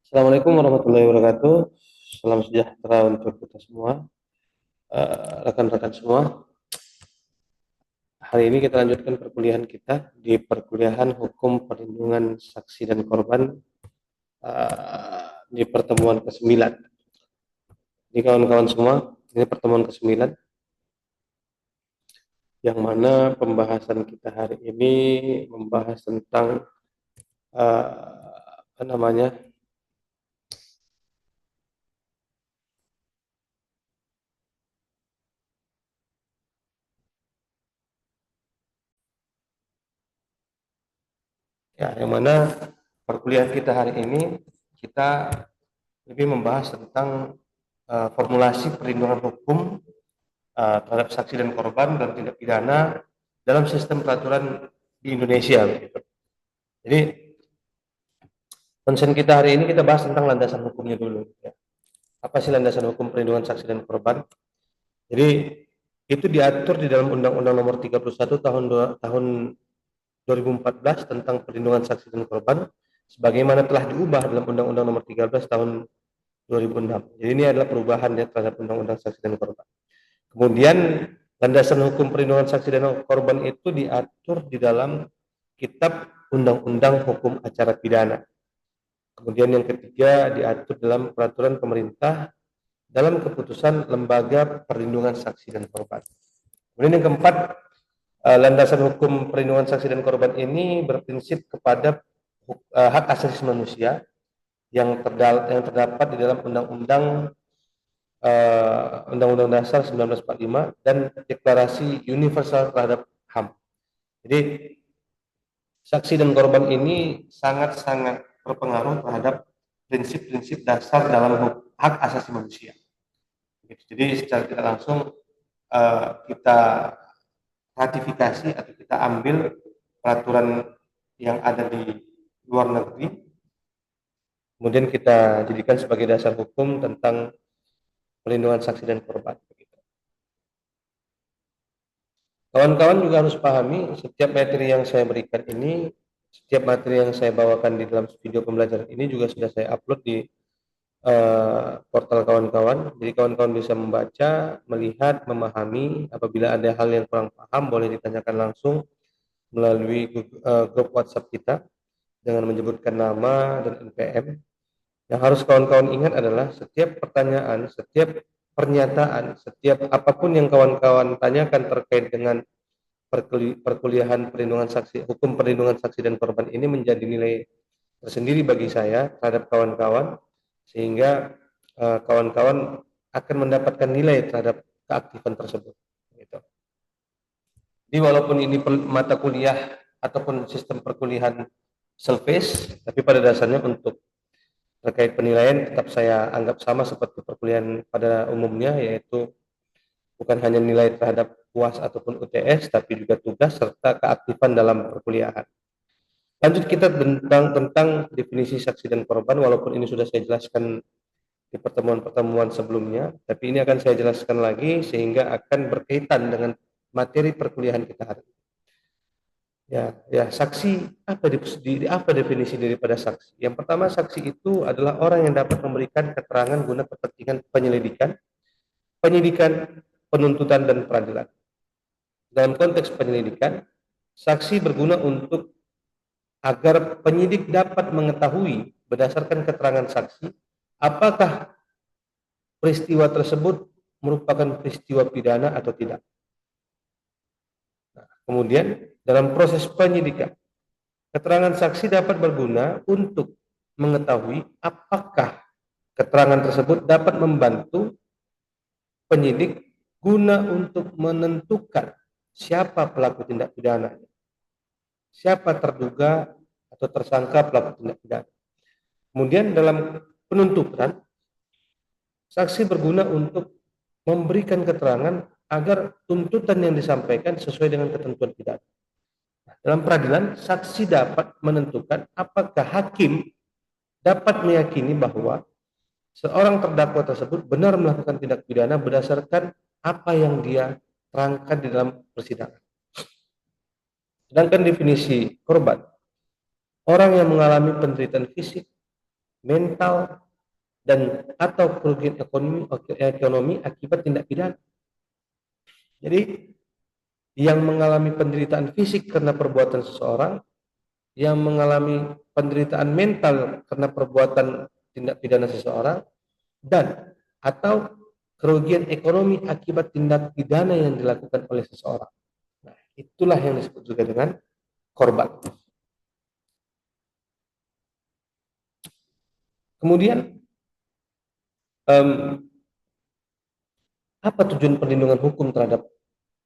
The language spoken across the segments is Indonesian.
Assalamualaikum warahmatullahi wabarakatuh. Salam sejahtera untuk kita semua, rekan-rekan semua. Hari ini kita lanjutkan perkuliahan kita di perkuliahan Hukum Perlindungan Saksi dan Korban di pertemuan ke-9. Jadi kawan-kawan semua, ini pertemuan ke-9 yang mana pembahasan kita hari ini membahas tentang apa namanya? Ya, yang mana perkuliahan kita hari ini kita lebih membahas tentang formulasi perlindungan hukum terhadap saksi dan korban dan tindak pidana dalam sistem peraturan di Indonesia. Jadi konsen kita hari ini kita bahas tentang landasan hukumnya dulu. Ya. Apa sih landasan hukum perlindungan saksi dan korban? Jadi itu diatur di dalam Undang-Undang Nomor 31 tahun 2014 tentang perlindungan saksi dan korban, sebagaimana telah diubah dalam Undang-Undang Nomor 13 tahun 2006. Jadi ini adalah perubahan ya terhadap Undang-Undang saksi dan korban. Kemudian landasan hukum perlindungan saksi dan korban itu diatur di dalam Kitab Undang-Undang Hukum Acara Pidana. Kemudian yang ketiga diatur dalam peraturan pemerintah dalam keputusan Lembaga Perlindungan Saksi dan Korban. Kemudian yang keempat, landasan hukum perlindungan saksi dan korban ini berprinsip kepada hak asasi manusia yang terdapat di dalam Undang-Undang Dasar 1945 dan Deklarasi Universal terhadap HAM. Jadi saksi dan korban ini sangat-sangat berpengaruh terhadap prinsip-prinsip dasar dalam hak asasi manusia. Jadi secara tidak langsung kita ratifikasi atau kita ambil peraturan yang ada di luar negeri, kemudian kita jadikan sebagai dasar hukum tentang perlindungan saksi dan korban. Kawan-kawan juga harus pahami setiap materi yang saya berikan ini, setiap materi yang saya bawakan di dalam video pembelajaran ini juga sudah saya upload di portal kawan-kawan. Jadi kawan-kawan bisa membaca, melihat, memahami. Apabila ada hal yang kurang paham, boleh ditanyakan langsung melalui grup WhatsApp kita dengan menyebutkan nama dan NPM. Yang harus kawan-kawan ingat adalah setiap pertanyaan, setiap pernyataan, setiap apapun yang kawan-kawan tanyakan terkait dengan perkuliahan perlindungan saksi, hukum perlindungan saksi dan korban ini menjadi nilai tersendiri bagi saya terhadap kawan-kawan, sehingga kawan-kawan akan mendapatkan nilai terhadap keaktifan tersebut. Gitu. Jadi walaupun ini mata kuliah ataupun sistem perkuliahan self-paced, tapi pada dasarnya untuk terkait penilaian tetap saya anggap sama seperti perkuliahan pada umumnya, yaitu bukan hanya nilai terhadap UAS ataupun UTS, tapi juga tugas serta keaktifan dalam perkuliahan. Lanjut kita tentang definisi saksi dan korban, walaupun ini sudah saya jelaskan di pertemuan-pertemuan sebelumnya, tapi ini akan saya jelaskan lagi sehingga akan berkaitan dengan materi perkuliahan kita hari ini. Saksi, apa definisi daripada saksi? Yang pertama, saksi itu adalah orang yang dapat memberikan keterangan guna kepentingan penyelidikan, penyidikan, penuntutan, dan peradilan. Dalam konteks penyelidikan, saksi berguna untuk agar penyidik dapat mengetahui berdasarkan keterangan saksi apakah peristiwa tersebut merupakan peristiwa pidana atau tidak. Nah, kemudian dalam proses penyidikan, keterangan saksi dapat berguna untuk mengetahui apakah keterangan tersebut dapat membantu penyidik guna untuk menentukan siapa pelaku tindak pidana, siapa terduga atau tersangka pelaku tindak pidana. Kemudian dalam penuntutan, saksi berguna untuk memberikan keterangan agar tuntutan yang disampaikan sesuai dengan ketentuan pidana. Dalam peradilan, saksi dapat menentukan apakah hakim dapat meyakini bahwa seorang terdakwa tersebut benar melakukan tindak pidana berdasarkan apa yang dia terangkan di dalam persidangan. Sedangkan definisi korban, orang yang mengalami penderitaan fisik, mental, dan atau kerugian ekonomi akibat tindak pidana. Jadi yang mengalami penderitaan fisik karena perbuatan seseorang, yang mengalami penderitaan mental karena perbuatan tindak pidana seseorang, dan atau kerugian ekonomi akibat tindak pidana yang dilakukan oleh seseorang. Nah, itulah yang disebut juga dengan korban. Kemudian, apa tujuan perlindungan hukum terhadap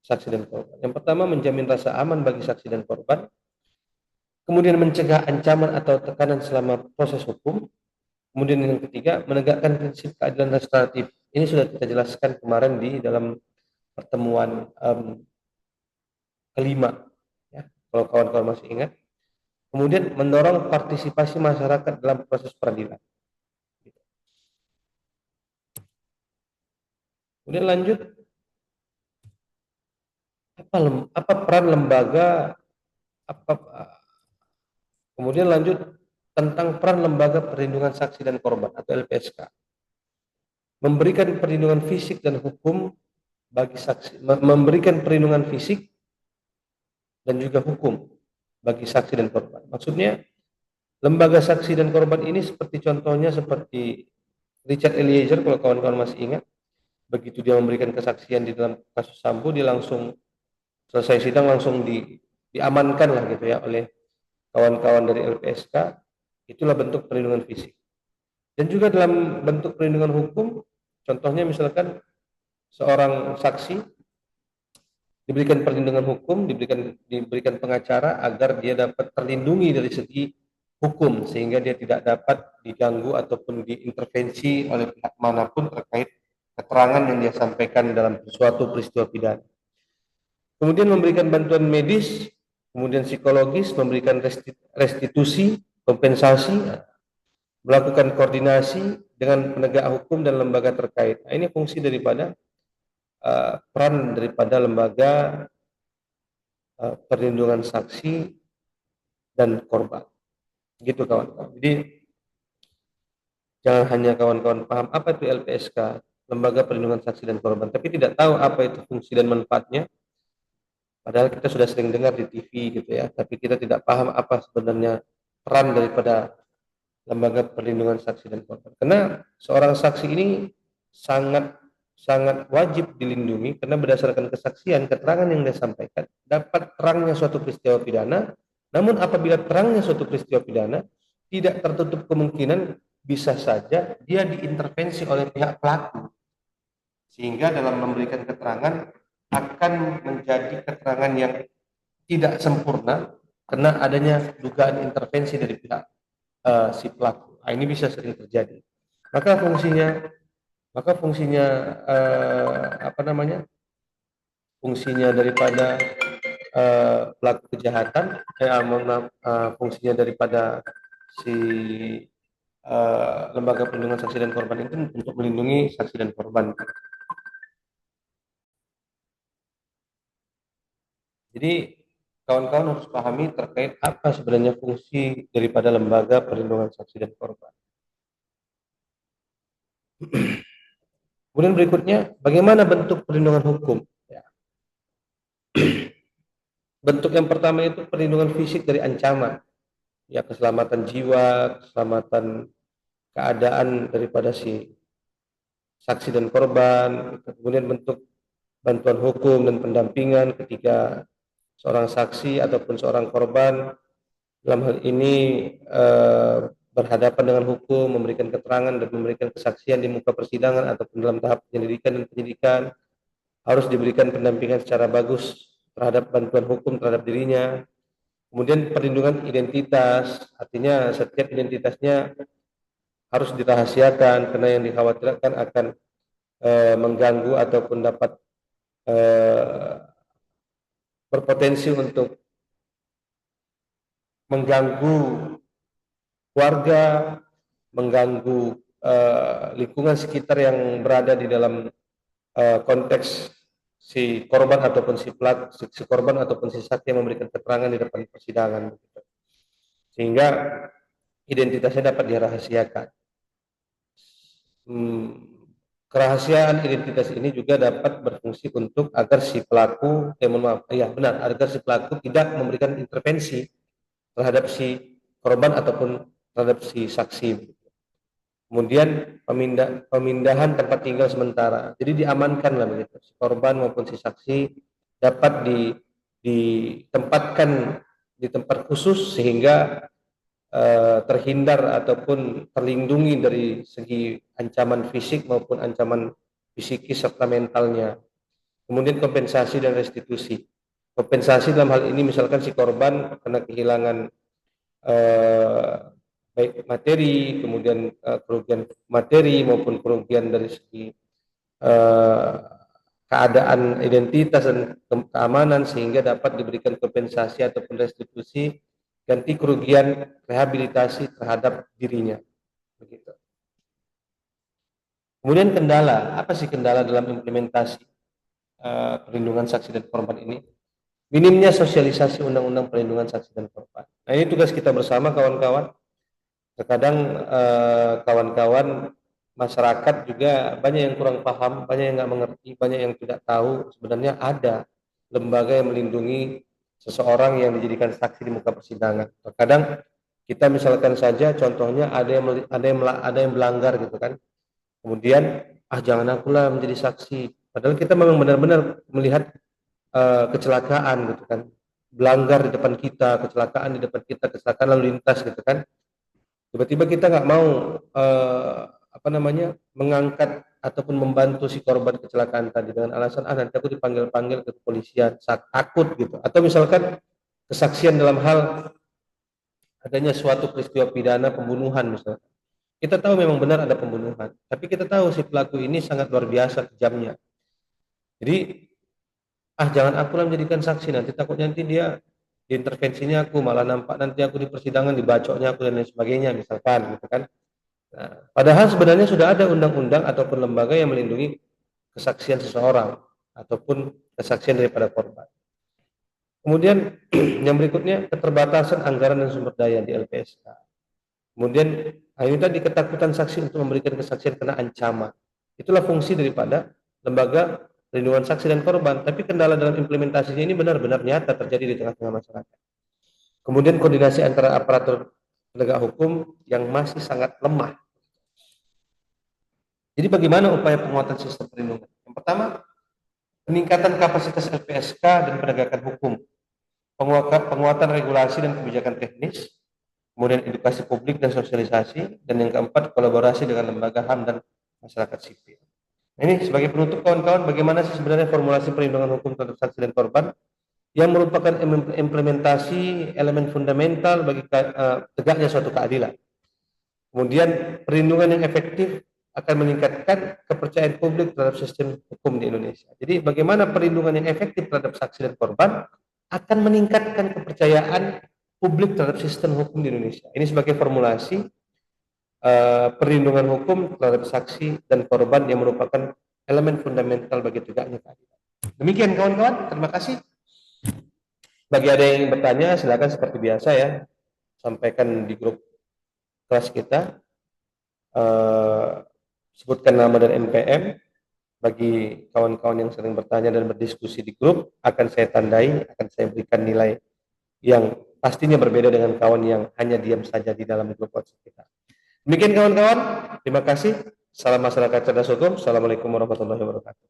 saksi dan korban? Yang pertama, menjamin rasa aman bagi saksi dan korban. Kemudian mencegah ancaman atau tekanan selama proses hukum. Kemudian yang ketiga, menegakkan prinsip keadilan restoratif. Ini sudah kita jelaskan kemarin di dalam pertemuan kelima, ya, kalau kawan-kawan masih ingat. Kemudian mendorong partisipasi masyarakat dalam proses peradilan. Kemudian lanjut, apa peran lembaga, apa, kemudian lanjut tentang peran lembaga perlindungan saksi dan korban atau LPSK. Memberikan perlindungan fisik dan hukum bagi saksi, memberikan perlindungan fisik dan juga hukum bagi saksi dan korban. Maksudnya, lembaga saksi dan korban ini seperti contohnya seperti Richard Eliezer, kalau kawan-kawan masih ingat, begitu dia memberikan kesaksian di dalam kasus Sambo, dia langsung selesai sidang langsung diamankan lah gitu ya oleh kawan-kawan dari LPSK. Itulah bentuk perlindungan fisik. Dan juga dalam bentuk perlindungan hukum, contohnya misalkan seorang saksi diberikan perlindungan hukum, diberikan pengacara agar dia dapat terlindungi dari segi hukum sehingga dia tidak dapat diganggu ataupun diintervensi oleh pihak manapun terkait keterangan yang dia sampaikan dalam suatu peristiwa pidana. Kemudian memberikan bantuan medis, kemudian psikologis, memberikan restitusi, kompensasi, melakukan koordinasi dengan penegak hukum dan lembaga terkait. Nah, ini fungsi daripada peran daripada lembaga perlindungan saksi dan korban. Gitu kawan-kawan. Jadi jangan hanya kawan-kawan paham apa itu LPSK, Lembaga Perlindungan Saksi dan Korban, tapi tidak tahu apa itu fungsi dan manfaatnya. Padahal kita sudah sering dengar di TV gitu ya, tapi kita tidak paham apa sebenarnya peran daripada lembaga perlindungan saksi dan korban. Karena seorang saksi ini sangat sangat wajib dilindungi karena berdasarkan kesaksian, keterangan yang dia sampaikan dapat terangnya suatu peristiwa pidana. Namun apabila terangnya suatu peristiwa pidana, tidak tertutup kemungkinan bisa saja dia diintervensi oleh pihak pelaku, sehingga dalam memberikan keterangan akan menjadi keterangan yang tidak sempurna karena adanya dugaan intervensi dari pihak si pelaku. Nah, ini bisa sering terjadi. Maka fungsinya apa namanya? Fungsinya daripada pelaku kejahatan, fungsinya daripada si lembaga perlindungan saksi dan korban itu untuk melindungi saksi dan korban. Jadi kawan-kawan harus pahami terkait apa sebenarnya fungsi daripada lembaga perlindungan saksi dan korban. Kemudian berikutnya, bagaimana bentuk perlindungan hukum? Ya. Bentuk yang pertama itu perlindungan fisik dari ancaman, ya keselamatan jiwa, keselamatan keadaan daripada si saksi dan korban. Kemudian bentuk bantuan hukum dan pendampingan ketika seorang saksi ataupun seorang korban dalam hal ini berhadapan dengan hukum, memberikan keterangan dan memberikan kesaksian di muka persidangan ataupun dalam tahap penyelidikan dan penyidikan, harus diberikan pendampingan secara bagus terhadap bantuan hukum terhadap dirinya. Kemudian perlindungan identitas, artinya setiap identitasnya harus dirahasiakan karena yang dikhawatirkan akan mengganggu ataupun dapat berpotensi untuk mengganggu warga, mengganggu lingkungan sekitar yang berada di dalam konteks si korban ataupun si korban ataupun si saksi yang memberikan keterangan di depan persidangan. sehingga identitasnya dapat dirahasiakan. Kerahasiaan identitas ini juga dapat berfungsi untuk agar si pelaku, agar si pelaku tidak memberikan intervensi terhadap si korban ataupun terhadap si saksi. Kemudian pemindahan tempat tinggal sementara, jadi diamankan lah begitu. Si korban maupun si saksi dapat ditempatkan di tempat khusus sehingga terhindar ataupun terlindungi dari segi ancaman fisik maupun ancaman psikis serta mentalnya. Kemudian kompensasi dan restitusi. Kompensasi dalam hal ini misalkan si korban karena kehilangan baik materi, kemudian kerugian materi maupun kerugian dari segi keadaan identitas dan keamanan, sehingga dapat diberikan kompensasi ataupun restitusi ganti kerugian rehabilitasi terhadap dirinya. Begitu. Kemudian kendala, apa sih kendala dalam implementasi perlindungan saksi dan korban ini? Minimnya sosialisasi undang-undang perlindungan saksi dan korban. Nah, ini tugas kita bersama kawan-kawan. Terkadang kawan-kawan masyarakat juga banyak yang kurang paham, banyak yang nggak mengerti, banyak yang tidak tahu sebenarnya ada lembaga yang melindungi seseorang yang dijadikan saksi di muka persidangan. Terkadang kita misalkan saja contohnya ada yang melanggar gitu kan. Kemudian jangan akulah menjadi saksi. Padahal kita memang benar-benar melihat kecelakaan gitu kan. Melanggar di depan kita, kecelakaan di depan kita, kecelakaan lalu lintas gitu kan. Tiba-tiba kita nggak mau mengangkat ataupun membantu si korban kecelakaan tadi dengan alasan nanti aku dipanggil-panggil ke kepolisian, saat takut gitu. Atau misalkan kesaksian dalam hal adanya suatu peristiwa pidana pembunuhan misalnya. Kita tahu memang benar ada pembunuhan, tapi kita tahu si pelaku ini sangat luar biasa kejamnya. Jadi jangan aku lah menjadikan saksi, nanti takut nanti dia diintervensinya aku, malah nampak nanti aku di persidangan dibacoknya aku dan lain sebagainya misalkan gitu kan. Nah, padahal sebenarnya sudah ada undang-undang ataupun lembaga yang melindungi kesaksian seseorang ataupun kesaksian daripada korban. Kemudian yang berikutnya keterbatasan anggaran dan sumber daya di LPSK. Kemudian ini tadi ketakutan saksi untuk memberikan kesaksian kena ancaman. Itulah fungsi daripada lembaga perlindungan saksi dan korban. Tapi kendala dalam implementasinya ini benar-benar nyata terjadi di tengah-tengah masyarakat. Kemudian koordinasi antara aparatur penegak hukum yang masih sangat lemah. Jadi bagaimana upaya penguatan sistem perlindungan? Yang pertama, peningkatan kapasitas LPSK dan penegakan hukum, penguatan regulasi dan kebijakan teknis, kemudian edukasi publik dan sosialisasi, dan yang keempat, kolaborasi dengan lembaga HAM dan masyarakat sipil. Ini sebagai penutup kawan-kawan, bagaimana sih sebenarnya formulasi perlindungan hukum terhadap saksi dan korban yang merupakan implementasi elemen fundamental bagi tegaknya suatu keadilan. Kemudian perlindungan yang efektif akan meningkatkan kepercayaan publik terhadap sistem hukum di Indonesia. Jadi bagaimana perlindungan yang efektif terhadap saksi dan korban akan meningkatkan kepercayaan publik terhadap sistem hukum di Indonesia. Ini sebagai formulasi perlindungan hukum terhadap saksi dan korban yang merupakan elemen fundamental bagi tegaknya keadilan. Demikian kawan-kawan, terima kasih. Bagi ada yang ingin bertanya, silakan seperti biasa ya, sampaikan di grup kelas kita. Sebutkan nama dan NPM. Bagi kawan-kawan yang sering bertanya dan berdiskusi di grup, akan saya tandai, akan saya berikan nilai yang pastinya berbeda dengan kawan yang hanya diam saja di dalam grup WhatsApp kita. Demikian kawan-kawan, terima kasih. Salam masyarakat cerdas hukum. Assalamualaikum warahmatullahi wabarakatuh.